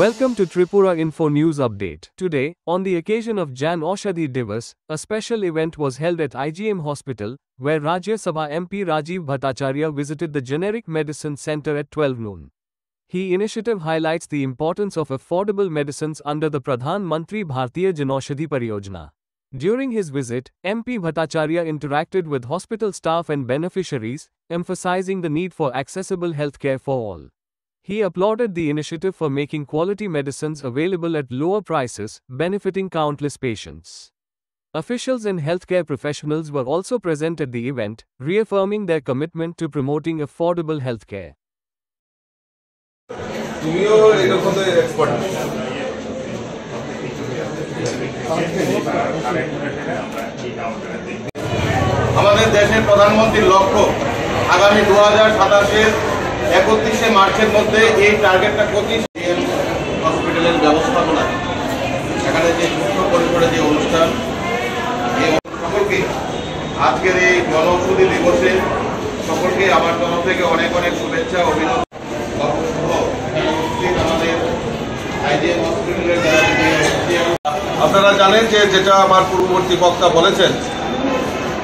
Welcome to Tripura Info News Update. Today, on the occasion of Jan Aushadhi Divas, a special event was held at IGM Hospital, where Rajya Sabha MP Rajiv Bhattacharya visited the Generic Medicine Center at 12 noon. He initiative highlights the importance of affordable medicines under the Pradhan Mantri Bharatiya Janaushadhi Pariyojana. During his visit, MP Bhattacharya interacted with hospital staff and beneficiaries, emphasizing the need for accessible healthcare for all. He applauded the initiative for making quality medicines available at lower prices, benefiting countless patients. Officials and healthcare professionals were also present at the event, reaffirming their commitment to promoting affordable healthcare. আমাদের দেশের প্রধানমন্ত্রীর লক্ষ্য আগামী 2027 31শে মার্চের মধ্যে এই টার্গেটটা 25 হসপিটালের ব্যবস্থাপনা এখানে যে যুক্ত পরিসরে যে অনুষ্ঠান সকলকে আজকের এই জনঔষধি দিবসে সকলকে আমার তরফ থেকে অনেক অনেক শুভেচ্ছা অভিনন্দন। আমাদের আইজিএম হসপিটালের আপনারা জানেন যে যেটা আমার পূর্ববর্তী বক্তা বলেছেন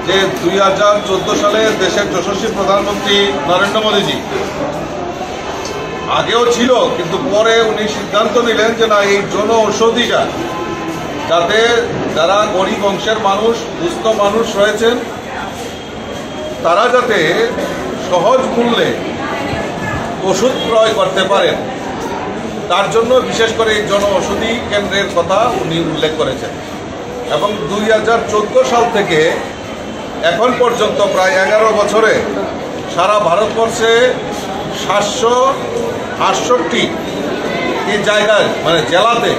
যে 2014 সালে দেশের যশস্বী প্রধানমন্ত্রী নরেন্দ্র মোদীজি আগেও ছিল, কিন্তু পরে উনি সিদ্ধান্ত নিলেন যে না, এই জন ঔষধিটা যাতে যারা গরিব অংশের মানুষ, দুস্থ মানুষ রয়েছেন, তারা যাতে সহজ মূল্যে ওষুধ ক্রয় করতে পারেন, তার জন্য বিশেষ করে এই জন ঔষধি কেন্দ্রের কথা উনি উল্লেখ করেছেন। এবং 2014 সাল থেকে এখন পর্যন্ত প্রায় 11 বছরে সারা ভারতবর্ষে 768 এই জায়গায় মানে জেলাতে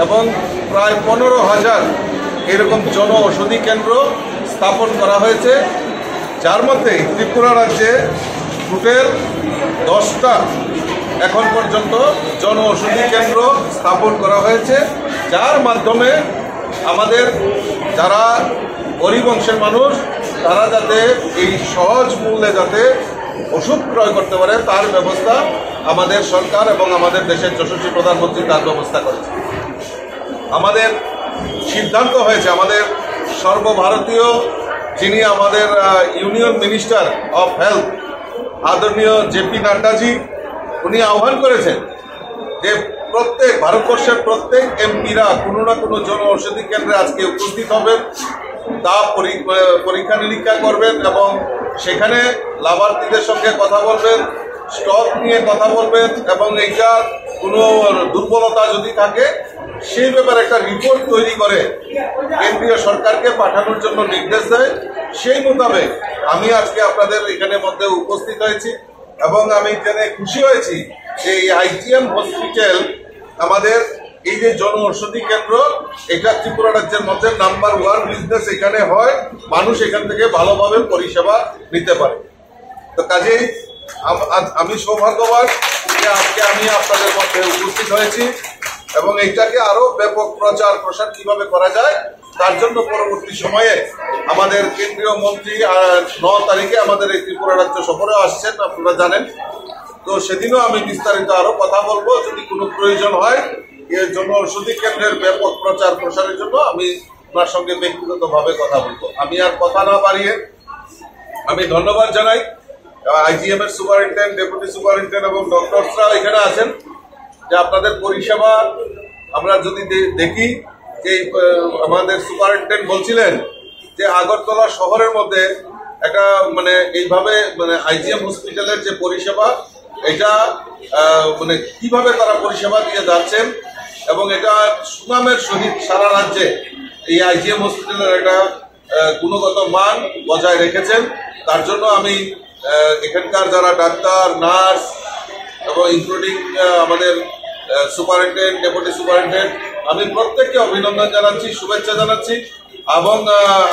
এবং প্রায় 15,000 এরকম জন ঔষধি কেন্দ্র স্থাপন করা হয়েছে, যার মধ্যে ত্রিপুরা রাজ্যে টোটাল 10টা এখন পর্যন্ত জন ঔষধি কেন্দ্র স্থাপন করা হয়েছে, যার মাধ্যমে আমাদের যারা গরিব অংশের মানুষ তারা যাতে এই সহজ মূল্যে যাতে ওষুধ ক্রয় করতে পারে তার ব্যবস্থা আমাদের সরকার এবং আমাদের দেশের যশস্বী প্রধানমন্ত্রী তার ব্যবস্থা করেছে। আমাদের সিদ্ধান্ত হয়েছে, আমাদের সর্বভারতীয় যিনি আমাদের ইউনিয়ন মিনিস্টার অফ হেলথ আদরণীয় জেপি নাড্ডাজি, উনি আহ্বান করেছেন যে প্রত্যেক ভারতবর্ষের প্রত্যেক এমপিরা কোনো না কোনো জন ঔষধি কেন্দ্রে আজকে উপস্থিত হবেন, তা পরীক্ষা নিরীক্ষা করবেন এবং সেখানে লাভার্থীদের সঙ্গে কথা বলবেন, স্টক নিয়ে কথা বলবেন এবং এইটার কোনো দুর্বলতা যদি থাকে সেই ব্যাপারে একটা রিপোর্ট তৈরি করে কেন্দ্রীয় সরকারকে পাঠানোর জন্য নির্দেশ দেয়। সেই মোতাবেক আমি আজকে আপনাদের এখানে মধ্যে উপস্থিত হয়েছি এবং আমি জেনে খুশি হয়েছি যে এই আইজিএম হসপিটাল আমাদের এই যে জন ঔষধি কেন্দ্র, এটা ত্রিপুরা রাজ্যের মধ্যে নাম্বার 1 বিজনেস এখানে হয়, মানুষ এখান থেকে ভালোভাবে পরিষেবা নিতে পারে। তো কাজেই আমি সৌভাগ্যবান যে আজকে আমি আপনাদের মধ্যে উপস্থিত হয়েছি এবং এইটাকে আরো ব্যাপক প্রচার প্রসার কিভাবে করা যায় তার জন্য পরবর্তী সময়ে আমাদের কেন্দ্রীয় মন্ত্রী 9 তারিখে আমাদের এই ত্রিপুরা রাজ্য সফরে আসছেন, আপনারা জানেন। তো সেদিনও আমি বিস্তারিত আরো কথা বলবো, যদি কোনো প্রয়োজন হয় এর জন্য ঔষধি কেন্দ্রের ব্যাপক প্রচার প্রসারের জন্য আমি ওনার সঙ্গে ব্যক্তিগতভাবে কথা বলবো। আমি আর কথা না বাড়িয়ে আমি ধন্যবাদ জানাই আইজিএম এর সুপারিনটেন্ডেন্ট, ডেপুটি সুপারিনটেন্ডেন্ট এবং ডক্টরসরাও এখানে আছেন, যে আপনাদের পরিষেবা আমরা যদি দেখি যে আমাদের সুপারিনটেন্ডেন্ট বলছিলেন যে আগরতলা শহরের মধ্যে একটা মানে এইভাবে মানে আইজিএম হসপিটালের যে পরিষেবা এটা মানে কিভাবে তারা পরিষেবা দিয়ে যাচ্ছেন এবং এটা সুনামের সহিত সারা রাজ্যে এই আইজিএম হসপিটালের একটা গুণগত মান বজায় রেখেছেন। তার জন্য আমি এখানকার যারা ডাক্তার, নার্স এবং ইনক্লুডিং আমাদের সুপারিনটেন্ডেন্ট, ডেপুটি সুপারিনটেন্ডেন্ট, আমি প্রত্যেককে অভিনন্দন জানাচ্ছি, শুভেচ্ছা জানাচ্ছি এবং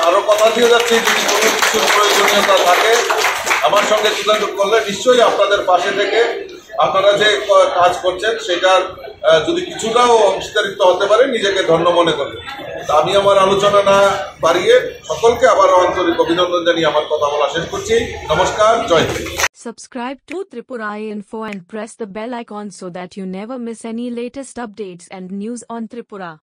আরো কথা দিয়ে যাচ্ছি যদি কোনো কিছুর প্রয়োজনীয়তা থাকে আমার সঙ্গে যোগাযোগ করলে নিশ্চয়ই আপনাদের পাশে থেকে আপনারা যে কাজ করছেন সেটার যদি কিছুটাও অংশীদারিত্ব হতে পারে নিজেকে ধন্য মনে করবেন। আমি আমার আলোচনা না বাড়িয়ে সকলকে আবার আন্তরিক অভিনন্দন জানিয়ে আমার কথা বলা শেষ করছি। নমস্কার, জয় Hind. Subscribe to Tripura Info and press the bell icon so that you never miss any latest updates and news on Tripura.